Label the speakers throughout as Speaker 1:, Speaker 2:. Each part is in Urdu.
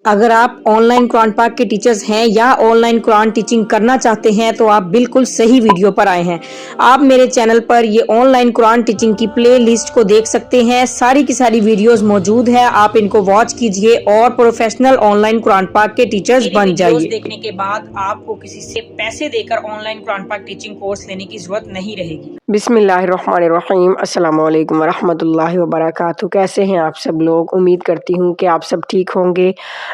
Speaker 1: اگر آپ آن لائن قرآن پاک کے ٹیچرز ہیں یا آن لائن قرآن ٹیچنگ کرنا چاہتے ہیں تو آپ بالکل صحیح ویڈیو پر آئے ہیں۔ آپ میرے چینل پر یہ آن لائن قرآن ٹیچنگ کی پلے لسٹ کو دیکھ سکتے ہیں، ساری کی ساری ویڈیوز موجود ہیں، آپ ان کو واچ کیجئے اور پروفیشنل آن لائن قرآن پاک کے ٹیچرز بن جائیے۔ دیکھنے کے بعد آپ کو کسی سے پیسے دے کر آن لائن قرآن پاک ٹیچنگ کورس لینے کی ضرورت نہیں رہے گی۔
Speaker 2: بسم اللہ الرحمن الرحیم۔ السلام علیکم ورحمۃ اللہ وبرکاتہ۔ کیسے ہیں آپ سب لوگ؟ امید کرتی ہوں کہ آپ سب ٹھیک ہوں گے۔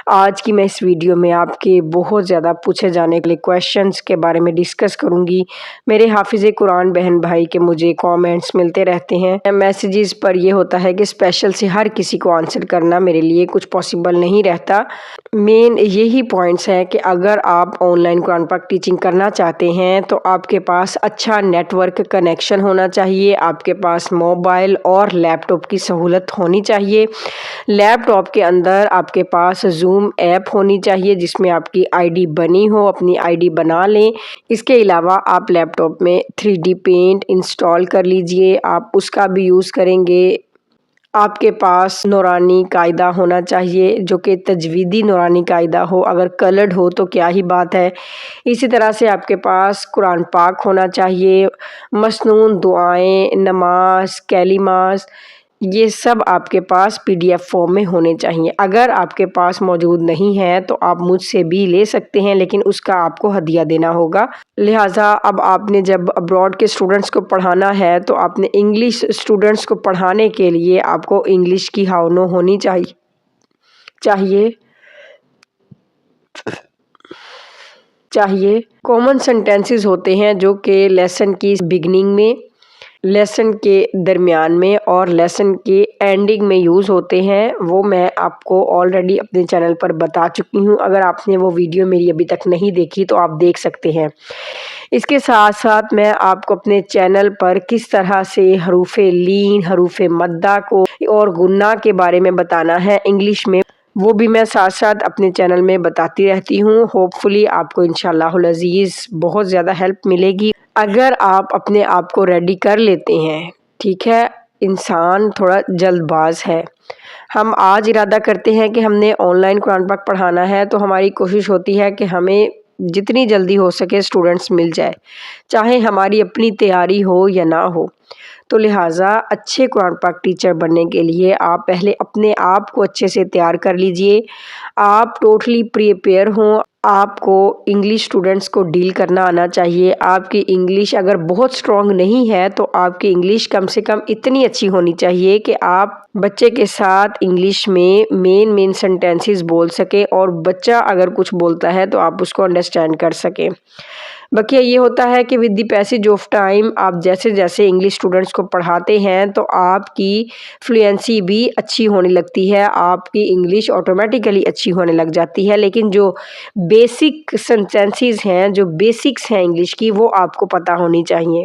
Speaker 2: آج کی میں اس ویڈیو میں آپ کے بہت زیادہ پوچھے جانے کے کویشچنز کے بارے میں ڈسکس کروں گی۔ میرے حافظ قرآن بہن بھائی کے مجھے کامنٹس ملتے رہتے ہیں، میسیجز پر یہ ہوتا ہے کہ اسپیشل سے ہر کسی کو آنسر کرنا میرے لیے کچھ پاسبل نہیں رہتا۔ مین یہی پوائنٹس ہیں کہ اگر آپ آن لائن قرآن پاک ٹیچنگ کرنا چاہتے ہیں تو آپ کے پاس اچھا نیٹ ورک کنیکشن ہونا چاہیے، آپ کے پاس موبائل اور لیپ ٹاپ کی سہولت ہونی چاہیے۔ لیپ ٹاپ کے اندر آپ کے پاس زوم ایپ ہونی چاہیے جس میں آپ کی آئی ڈی بنی ہو، اپنی آئی ڈی بنا لیں۔ اس کے علاوہ آپ لیپ ٹاپ میں 3D پینٹ انسٹال کر لیجئے، آپ اس کا بھی یوز کریں گے۔ آپ کے پاس نورانی قاعدہ ہونا چاہیے جو کہ تجویدی نورانی قاعدہ ہو، اگر کلرڈ ہو تو کیا ہی بات ہے۔ اسی طرح سے آپ کے پاس قرآن پاک ہونا چاہیے، مسنون دعائیں، نماز، کلمات، یہ سب آپ کے پاس PDF فارم میں ہونے چاہیے۔ اگر آپ کے پاس موجود نہیں ہے تو آپ مجھ سے بھی لے سکتے ہیں، لیکن اس کا آپ کو ہدیہ دینا ہوگا۔ لہٰذا اب آپ نے جب ابراڈ کے اسٹوڈنٹس کو پڑھانا ہے تو آپ نے انگلش اسٹوڈنٹس کو پڑھانے کے لیے آپ کو انگلش کی ہاؤ نو ہونی چاہیے۔ کامن سینٹینسز ہوتے ہیں جو کہ لیسن کی بگننگ میں، لیسن کے درمیان میں اور لیسن کے اینڈنگ میں یوز ہوتے ہیں، وہ میں آپ کو آلریڈی اپنے چینل پر بتا چکی ہوں۔ اگر آپ نے وہ ویڈیو میری ابھی تک نہیں دیکھی تو آپ دیکھ سکتے ہیں۔ اس کے ساتھ ساتھ میں آپ کو اپنے چینل پر کس طرح سے حروف لین، حروف مدہ کو اور غنہ کے بارے میں بتانا ہے انگلش میں، وہ بھی میں ساتھ ساتھ اپنے چینل میں بتاتی رہتی ہوں۔ ہوپ فلی آپ کو انشاءاللہ العزیز بہت زیادہ ہیلپ ملے گی اگر آپ اپنے آپ کو ریڈی کر لیتے ہیں۔ ٹھیک ہے، انسان تھوڑا جلد باز ہے۔ ہم آج ارادہ کرتے ہیں کہ ہم نے آن لائن قرآن پاک پڑھانا ہے تو ہماری کوشش ہوتی ہے کہ ہمیں جتنی جلدی ہو سکے اسٹوڈنٹس مل جائے، چاہے ہماری اپنی تیاری ہو یا نہ ہو۔ تو لہٰذا اچھے قرآن پاک ٹیچر بننے کے لیے آپ پہلے اپنے آپ کو اچھے سے تیار کر لیجئے، آپ ٹوٹلی پریپیئر ہوں۔ آپ کو انگلش اسٹوڈنٹس کو ڈیل کرنا آنا چاہیے۔ آپ کی انگلش اگر بہت اسٹرانگ نہیں ہے تو آپ کی انگلش کم سے کم اتنی اچھی ہونی چاہیے کہ آپ بچے کے ساتھ انگلش میں مین سینٹینسز بول سکیں اور بچہ اگر کچھ بولتا ہے تو آپ اس کو انڈرسٹینڈ کر سکیں۔ بقیہ یہ ہوتا ہے کہ with the passage of time آپ جیسے جیسے انگلش اسٹوڈنٹس کو پڑھاتے ہیں تو آپ کی فلوئنسی بھی اچھی ہونے لگتی ہے، آپ کی انگلش آٹومیٹیکلی اچھی ہونے لگ جاتی ہے، لیکن جو بیسک سینٹینسز ہیں، جو بیسکس ہیں انگلش کی، وہ آپ کو پتہ ہونی چاہیے۔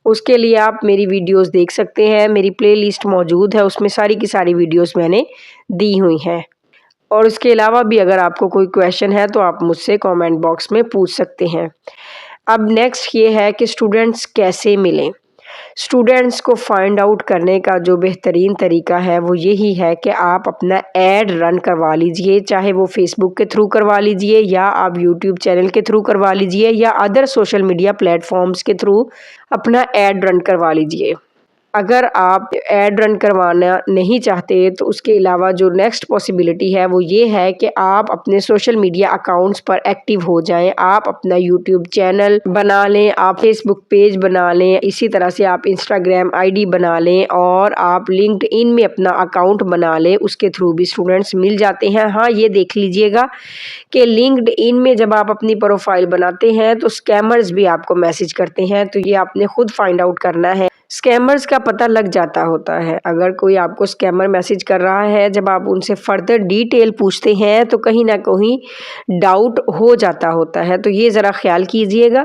Speaker 2: اس کے لیے آپ میری ویڈیوز دیکھ سکتے ہیں، میری پلے لسٹ موجود ہے، اس میں ساری کی ساری ویڈیوز میں نے دی ہوئی ہیں۔ اور اس کے علاوہ بھی اگر آپ کو کوئی کویشچن ہے تو آپ مجھ سے کامنٹ باکس میں پوچھ سکتے ہیں۔ اب نیکسٹ یہ ہے کہ اسٹوڈنٹس کیسے ملیں۔ اسٹوڈنٹس کو فائنڈ آؤٹ کرنے کا جو بہترین طریقہ ہے وہ یہی ہے کہ آپ اپنا ایڈ رن کروا لیجئے، چاہے وہ فیس بک کے تھرو کروا لیجئے یا آپ یوٹیوب چینل کے تھرو کروا لیجئے یا other social media platforms کے تھرو اپنا ایڈ رن کروا لیجئے۔ اگر آپ ایڈ رن کروانا نہیں چاہتے تو اس کے علاوہ جو نیکسٹ پاسبلٹی ہے وہ یہ ہے کہ آپ اپنے سوشل میڈیا اکاؤنٹس پر ایکٹیو ہو جائیں، آپ اپنا یوٹیوب چینل بنا لیں، آپ فیس بک پیج بنا لیں، اسی طرح سے آپ انسٹاگرام آئی ڈی بنا لیں اور آپ لنکڈ ان میں اپنا اکاؤنٹ بنا لیں، اس کے تھرو بھی اسٹوڈنٹس مل جاتے ہیں۔ ہاں، یہ دیکھ لیجئے گا کہ لنکڈ ان میں جب آپ اپنی پروفائل بناتے ہیں تو اسکیمرز بھی آپ کو میسج کرتے ہیں، تو یہ آپ نے خود فائنڈ آؤٹ کرنا ہے۔ اسکیمرز کا پتہ لگ جاتا ہوتا ہے، اگر کوئی آپ کو اسکیمر میسج کر رہا ہے، جب آپ ان سے فردر ڈیٹیل پوچھتے ہیں تو کہیں نہ کہیں ڈاؤٹ ہو جاتا ہوتا ہے، تو یہ ذرا خیال کیجئے گا۔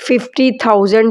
Speaker 2: 50,000